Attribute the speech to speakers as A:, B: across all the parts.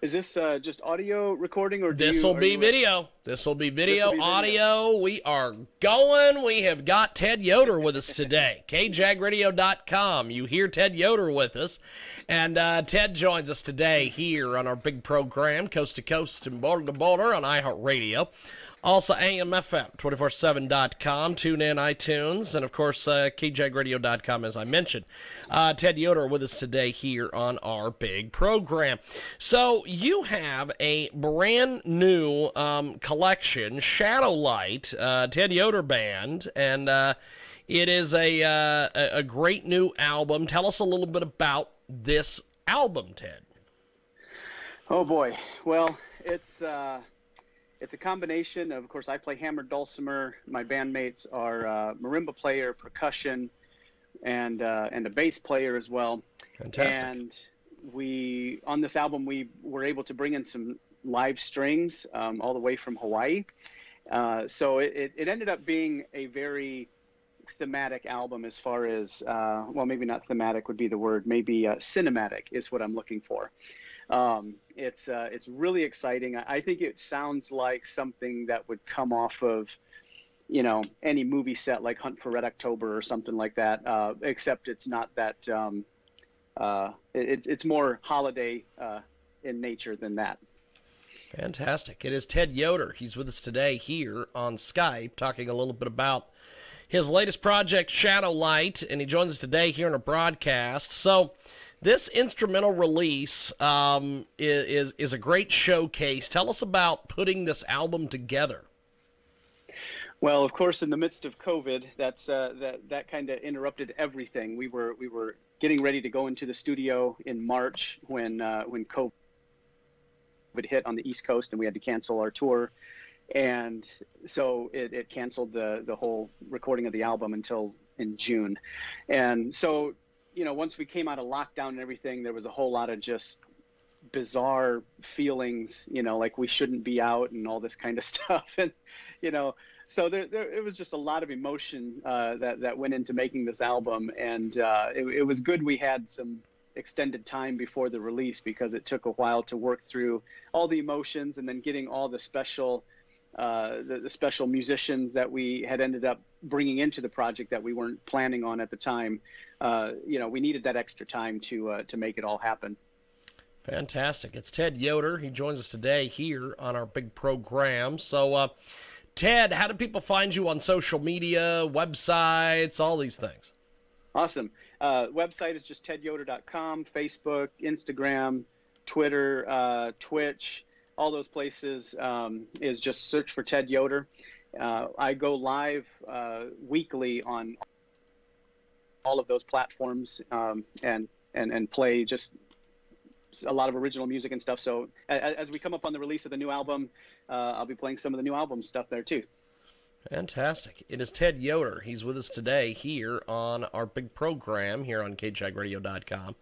A: Is this just audio recording, or
B: This will be video. This will be video, audio. We are going. We have got Ted Yoder with us today. KJAGradio.com. You hear Ted Yoder with us. And Ted joins us today here on our big program, Coast to Coast and Border to Border on iHeartRadio. Also, AMFM247.com, tune in, iTunes, and, of course, KJAGradio.com, as I mentioned. Ted Yoder with us today here on our big program. So you have a brand new collection, Shadowlight, Ted Yoder Band, and it is a great new album. Tell us a little bit about this album, Ted.
A: Oh, boy. Well, it's a combination of course, I play hammered dulcimer. My bandmates are marimba player, percussion, and a bass player as well.
B: Fantastic.
A: And on this album, we were able to bring in some live strings all the way from Hawaii. So it ended up being a very thematic album as far as, well, maybe not thematic would be the word, maybe cinematic is what I'm looking for. It's really exciting. I think it sounds like something that would come off of, any movie set like Hunt for Red October or something like that, except it's not that, it's more holiday in nature than that.
B: Fantastic. It is Ted Yoder. He's with us today here on Skype talking a little bit about his latest project, Shadowlight, and he joins us today here on a broadcast. So this instrumental release is a great showcase. Tell us about putting this album together.
A: Well, of course, in the midst of COVID, that kind of interrupted everything. We were getting ready to go into the studio in March when COVID hit on the East Coast, and we had to cancel our tour. And so it canceled the whole recording of the album until in June. And so, once we came out of lockdown and everything, there was a whole lot of just bizarre feelings, like we shouldn't be out and all this kind of stuff. And, so it was just a lot of emotion that went into making this album. And it was good we had some extended time before the release, because it took a while to work through all the emotions and then getting all the special the special musicians that we had ended up bringing into the project that we weren't planning on at the time. We needed that extra time to make it all happen.
B: Fantastic. It's Ted Yoder. He joins us today here on our big program. So, Ted, how do people find you on social media, websites, all these things?
A: Awesome. Website is just tedyoder.com, Facebook, Instagram, Twitter, Twitch. All those places is just search for Ted Yoder. I go live weekly on all of those platforms and play just a lot of original music and stuff. So as we come up on the release of the new album, I'll be playing some of the new album stuff there too.
B: Fantastic. It is Ted Yoder. He's with us today here on our big program here on KJAGradio.com.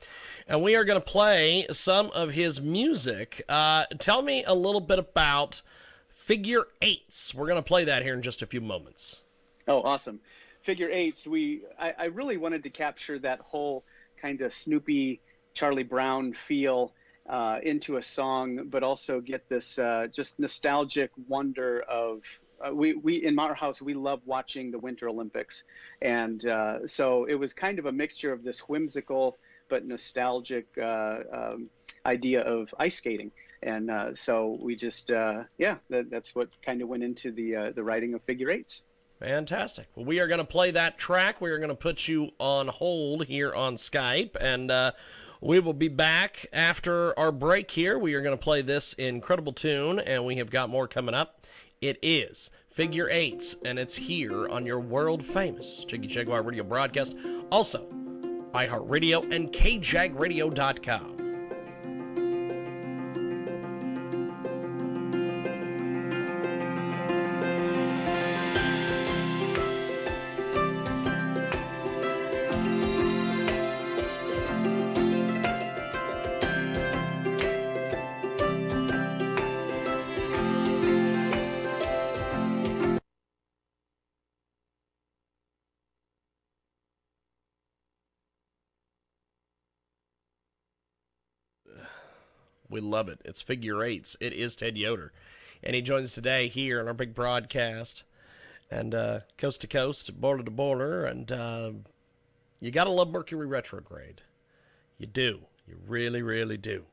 B: And we are going to play some of his music. Tell me a little bit about Figure Eights. We're going to play that here in just a few moments.
A: Oh, awesome. Figure Eights. I really wanted to capture that whole kind of Snoopy, Charlie Brown feel into a song, but also get this just nostalgic wonder of we in our house, we love watching the Winter Olympics. And so it was kind of a mixture of this whimsical but nostalgic idea of ice skating. And so we just, that's what kind of went into the writing of Figure Eights.
B: Fantastic. Well, we are going to play that track. We are going to put you on hold here on Skype, and we will be back after our break here. We are going to play this incredible tune, and we have got more coming up. It is Figure Eights, and it's here on your world-famous Jiggy Jaguar radio broadcast. Also, iHeartRadio and KJAGradio.com. We love it. It's figure eights. It is Ted Yoder. And he joins us today here on our big broadcast. And coast to coast, border to border. And you got to love Mercury Retrograde. You do. You really, really do.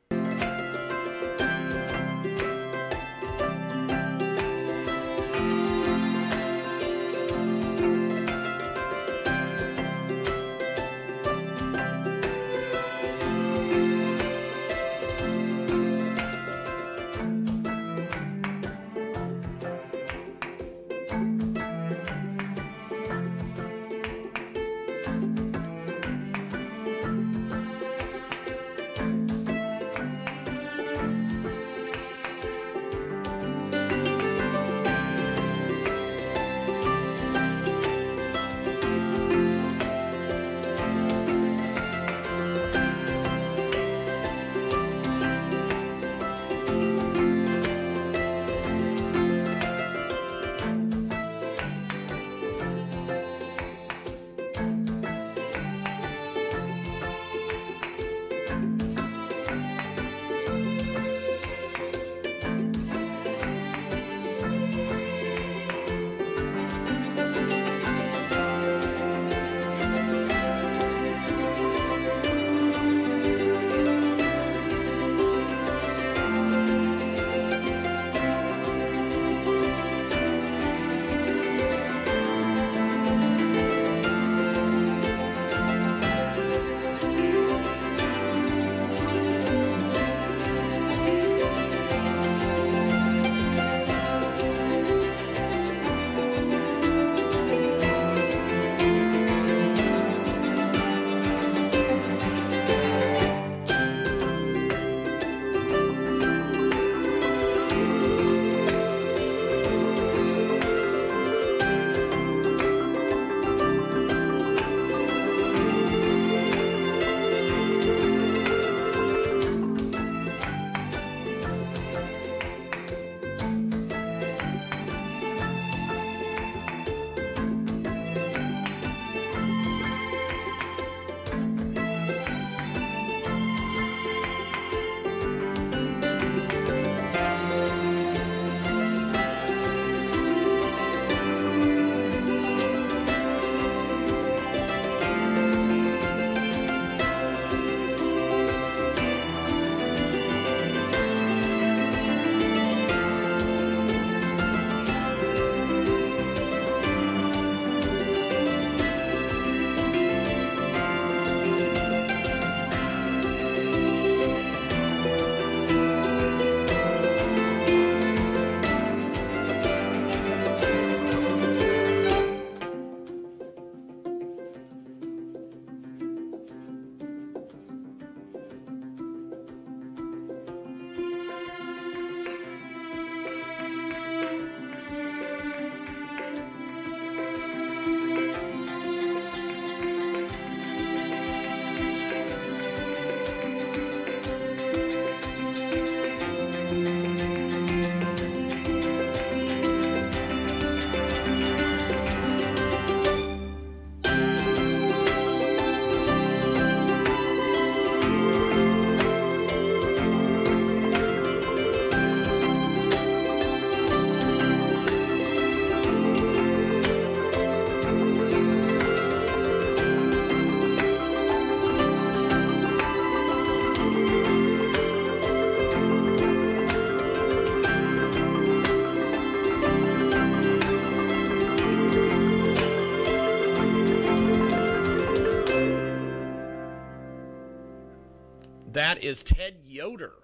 B: That is Ted Yoder,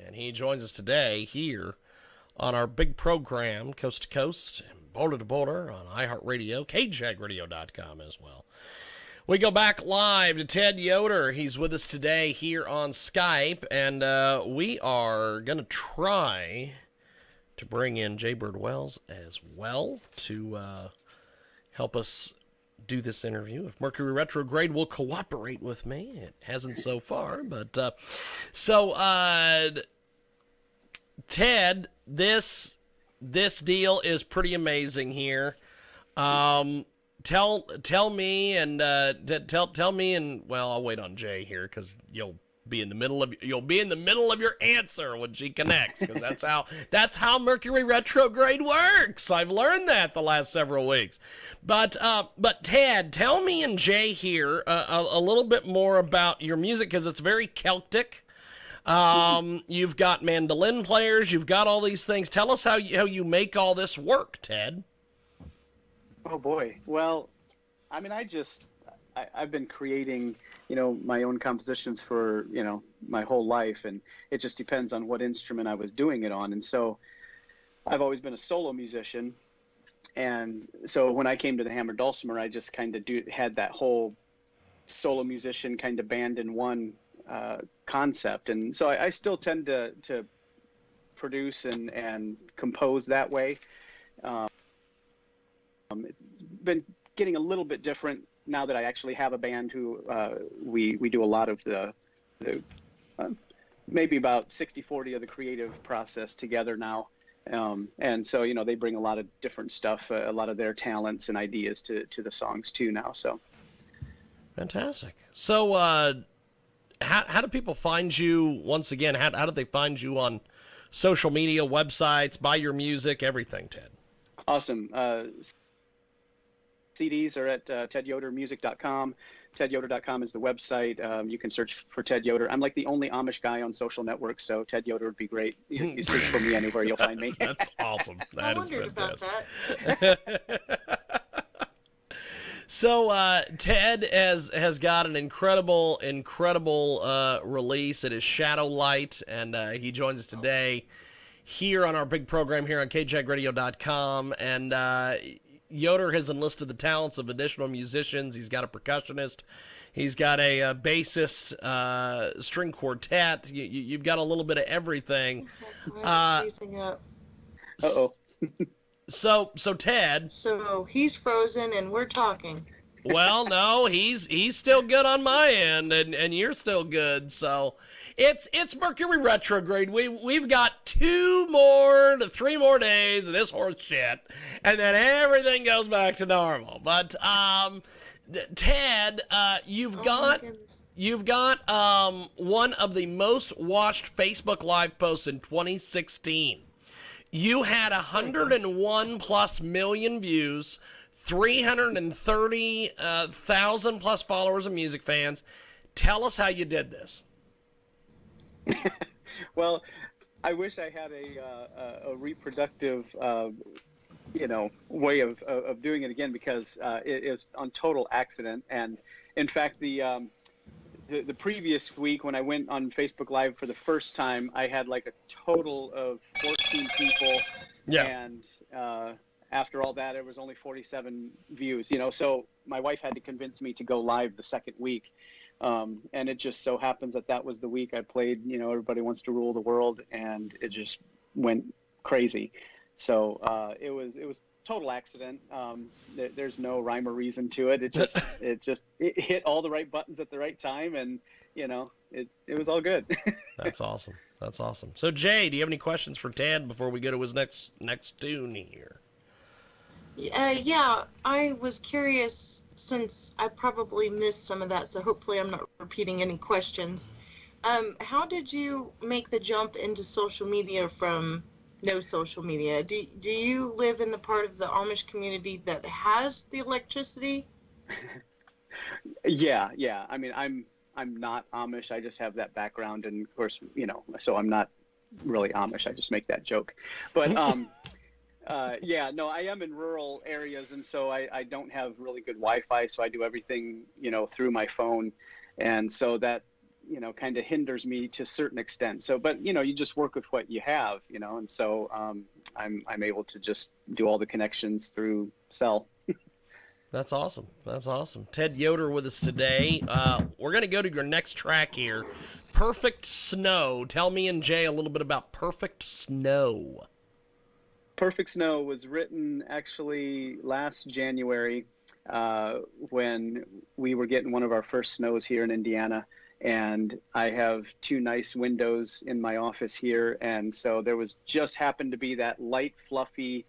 B: and he joins us today here on our big program, Coast to Coast, and Border to Border on iHeartRadio, KJAGRadio.com as well. We go back live to Ted Yoder. He's with us today here on Skype, and we are going to try to bring in Jaybird Wells as well to help us do this interview. If Mercury Retrograde will cooperate with me. It hasn't so far, but Ted, this deal is pretty amazing here. Tell me and well, I'll wait on Jay here because you'll be in the middle of your answer when she connects, because that's how Mercury retrograde works. I've learned that the last several weeks. But Ted, tell me and Jay here a little bit more about your music, because it's very Celtic. You've got mandolin players, you've got all these things. Tell us how you make all this work, Ted.
A: Oh boy. Well, I mean, I've been creating, my own compositions for, my whole life, and it just depends on what instrument I was doing it on. And so I've always been a solo musician. And so when I came to the hammer dulcimer, I just kind of had that whole solo musician kind of band in one concept. And so I still tend to produce and compose that way. It's been getting a little bit different now that I actually have a band who we do a lot of the maybe about 60-40 of the creative process together now. And so, they bring a lot of different stuff, a lot of their talents and ideas to the songs too now. So
B: fantastic. So how do people find you once again? How do they find you on social media, websites, buy your music, everything, Ted?
A: Awesome. CDs are at tedyodermusic.com. tedyoder.com is the website. You can search for Ted Yoder. I'm like the only Amish guy on social networks, so Ted Yoder would be great. You search for me anywhere, you'll find me.
B: That's awesome.
C: I wondered about that.
B: So Ted has got an incredible release. It is Shadowlight, and he joins us today here on our big program here on KJAGradio.com. And Yoder has enlisted the talents of additional musicians. He's got a percussionist. He's got a bassist, string quartet. You've got a little bit of everything.
A: Uh-oh.
B: So Ted.
C: So he's frozen and we're talking.
B: Well, no, he's still good on my end, and you're still good. So it's Mercury retrograde. We've got 2 to 3 more days of this horse shit, and then everything goes back to normal. But Ted, you've got one of the most watched Facebook Live posts in 2016. You had 101+ million views, 330,000 plus followers and music fans. Tell us how you did this.
A: Well, I wish I had a reproductive, way of doing it again, because it is on total accident. And in fact, the previous week when I went on Facebook Live for the first time, I had like a total of 14 people.
B: Yeah.
A: And after all that, it was only 47 views, so my wife had to convince me to go live the second week. And it just so happens that was the week I played, Everybody Wants to Rule the World, and it just went crazy. So it was total accident. There's no rhyme or reason to it. It hit all the right buttons at the right time, and it was all good.
B: That's awesome. So Jay, do you have any questions for Ted before we go to his next tune here?
C: Yeah, I was curious, since I probably missed some of that, so hopefully I'm not repeating any questions. How did you make the jump into social media from no social media? Do you live in the part of the Amish community that has the electricity?
A: Yeah. I mean, I'm not Amish. I just have that background, and of course, so I'm not really Amish. I just make that joke. But I am in rural areas, and so I don't have really good Wi-Fi, so I do everything, through my phone. And so that, kind of hinders me to a certain extent. So, but, you just work with what you have, and so I'm able to just do all the connections through cell.
B: That's awesome. Ted Yoder with us today. We're going to go to your next track here, Perfect Snow. Tell me and Jay a little bit about Perfect Snow.
A: Perfect Snow was written actually last January when we were getting one of our first snows here in Indiana. And I have 2 nice windows in my office here. And so there just happened to be that light, fluffy,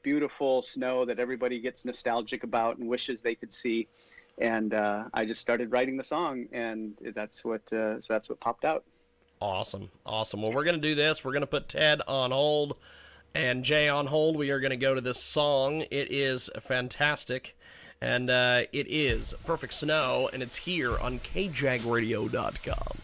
A: beautiful snow that everybody gets nostalgic about and wishes they could see. And I just started writing the song, and that's what popped out.
B: Awesome. Well, we're going to do this. We're going to put Ted on hold and Jay on hold. We are going to go to this song. It is fantastic, and it is Perfect Snow, and it's here on KJAGradio.com.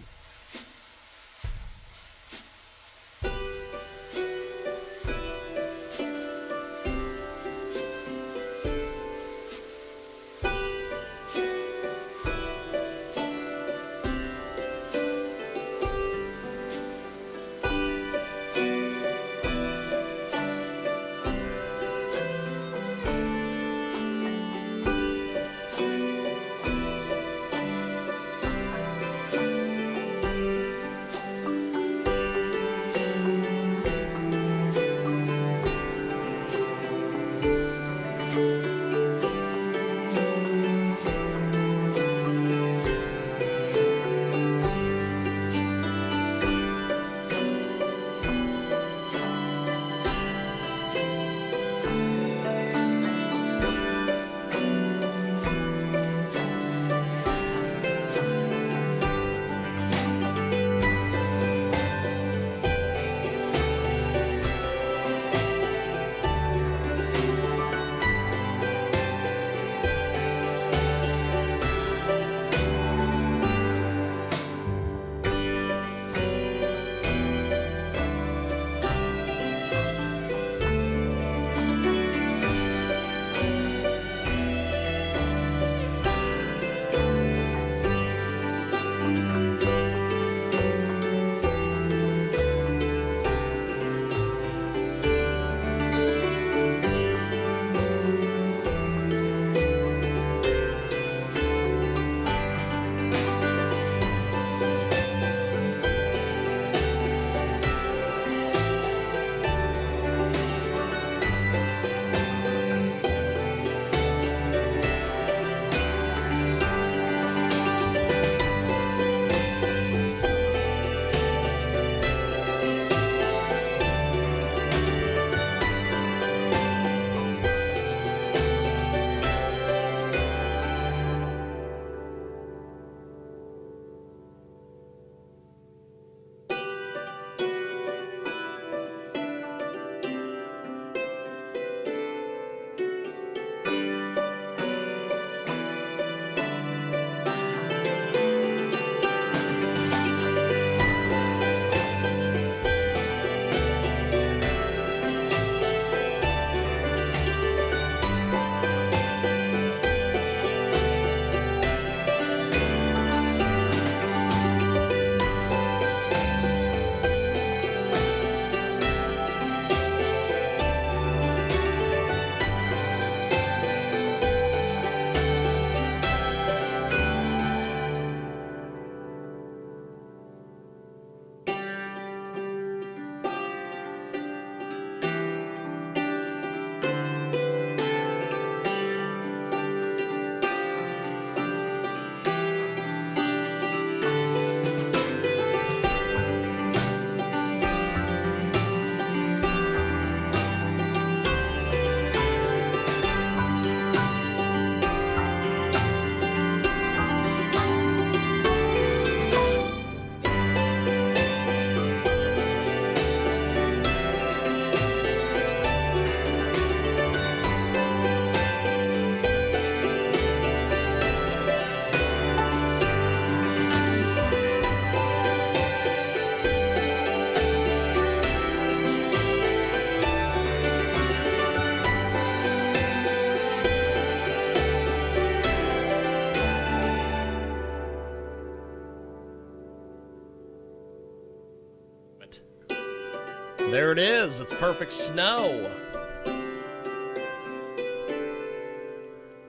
B: There it is. It's Perfect Snow.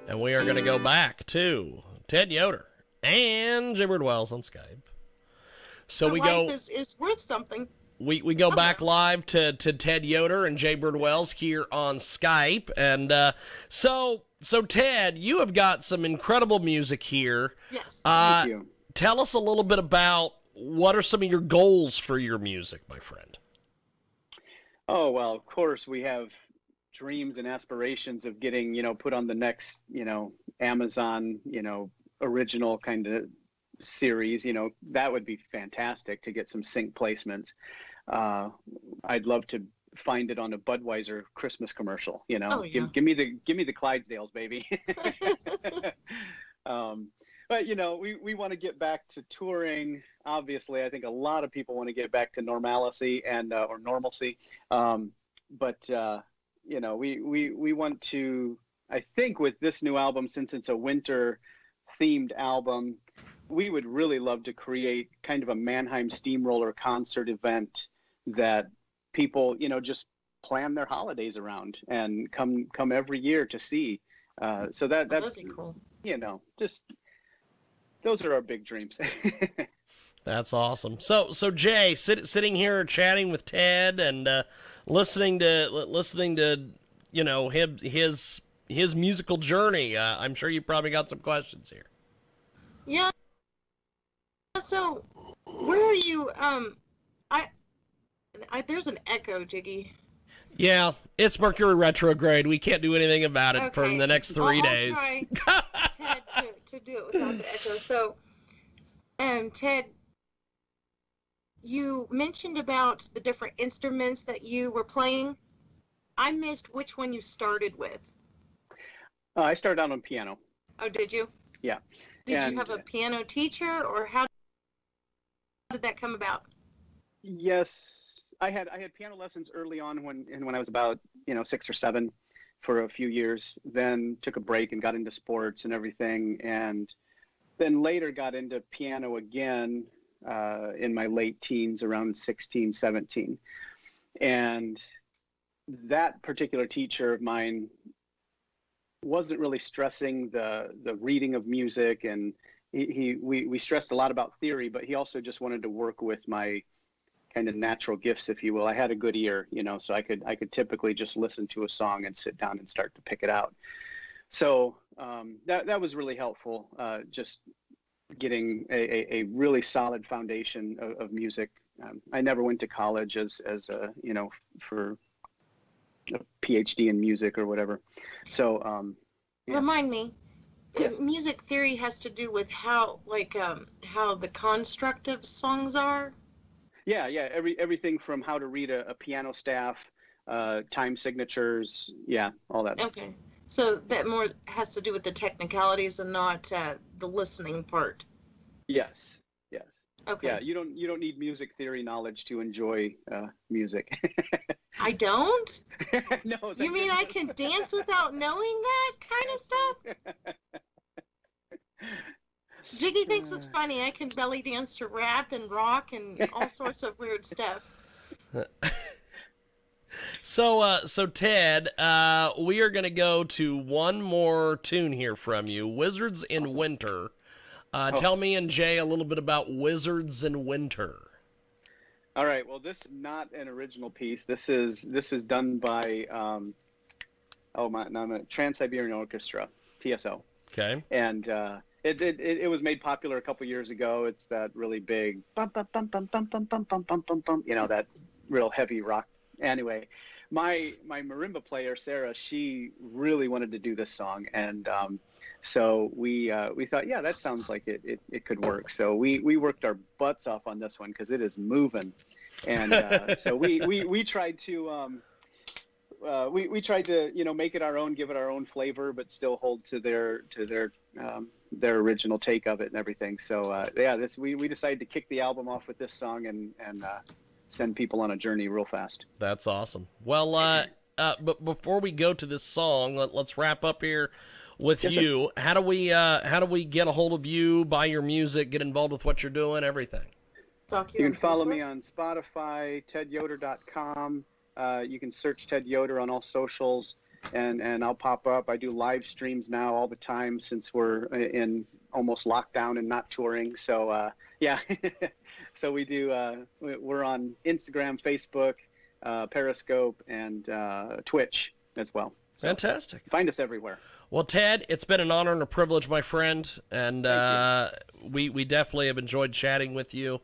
B: And we are going to go back to Ted Yoder and Jay Wells on Skype. So we go.
C: Life is worth something.
B: We go back live to Ted Yoder and Jay Wells here on Skype. And so Ted, you have got some incredible music here.
C: Yes.
A: Thank you.
B: Tell us a little bit about what are some of your goals for your music, my friend.
A: Oh, well, of course, we have dreams and aspirations of getting, put on the next, Amazon, original kind of series, that would be fantastic to get some sync placements. I'd love to find it on a Budweiser Christmas commercial,
C: Oh, yeah.
A: give me the Clydesdales, baby. But we want to get back to touring. Obviously, I think a lot of people want to get back to normalcy and or normalcy. But we want to. I think with this new album, since it's a winter themed album, we would really love to create kind of a Mannheim Steamroller concert event that people just plan their holidays around and come every year to see. So that's
C: that'd be cool.
A: Just. Those are our big dreams.
B: That's awesome. So Jay, sitting here chatting with Ted and listening to his musical journey. I'm sure you probably got some questions here.
C: Yeah. So where are you? I there's an echo, Jiggy.
B: Yeah, it's Mercury retrograde. We can't do anything about it for the next 3 days.
C: I'll try, Ted, to do it without the echo. So, Ted, you mentioned about the different instruments that you were playing. I missed which one you started with.
A: I started out on piano.
C: Oh, did you?
A: Yeah.
C: Did you have a piano teacher, or how did that come about?
A: Yes. I had piano lessons early on when I was about 6 or 7 for a few years. Then took a break and got into sports and everything, and then later got into piano again in my late teens, around 16, 17. And that particular teacher of mine wasn't really stressing the reading of music, and we stressed a lot about theory, but he also just wanted to work with my kind of natural gifts, if you will. I had a good ear, so I could typically just listen to a song and sit down and start to pick it out. So that was really helpful, just getting a really solid foundation of music. I never went to college as a, for a PhD in music or whatever. So yeah.
C: Remind me, music theory has to do with how the construct of songs are.
A: Yeah. Everything from how to read a piano staff, time signatures, all that.
C: Okay, so that more has to do with the technicalities and not the listening part.
A: Yes.
C: Okay.
A: Yeah, you don't need music theory knowledge to enjoy music.
C: I don't?
A: No.
C: You mean I can dance without knowing that kind of stuff? Jiggy thinks it's funny. I can belly dance to rap and rock and all sorts of weird stuff.
B: So Ted, we are going to go to one more tune here from you, Wizards in
A: Awesome.
B: Winter. Tell me and Jay a little bit about Wizards in Winter.
A: All right. Well, this is not an original piece. This is done by Trans-Siberian Orchestra, TSO.
B: Okay.
A: And it was made popular a couple years ago. It's that really big bum bum bum bum bum bum bum bum bum bum bum. That real heavy rock. Anyway, my marimba player Sarah, she really wanted to do this song, and so we thought, yeah, that sounds like it could work. So we worked our butts off on this one because it is moving, and so we tried to. We tried to make it our own, give it our own flavor, but still hold to their original take of it and everything. So we decided to kick the album off with this song and send people on a journey real fast.
B: That's awesome. Well, but before we go to this song, let's wrap up here with you. Sir. How do we get a hold of you, buy your music, get involved with what you're doing, everything?
A: You can follow me on Spotify, tedyoder.com. You can search Ted Yoder on all socials, and I'll pop up. I do live streams now all the time since we're in almost lockdown and not touring. So so we do. We're on Instagram, Facebook, Periscope, and Twitch as well. So
B: fantastic.
A: Find us everywhere.
B: Well, Ted, it's been an honor and a privilege, my friend, and we definitely have enjoyed chatting with you,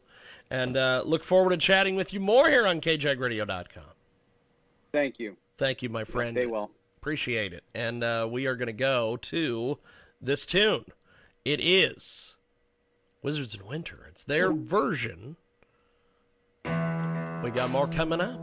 B: and look forward to chatting with you more here on KJAGradio.com.
A: Thank you.
B: Thank you, my friend.
A: Stay well.
B: Appreciate it. And we are going to go to this tune. It is Wizards in Winter. It's their version. We got more coming up.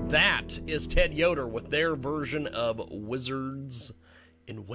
B: That is Ted Yoder with their version of Wizards in Winter.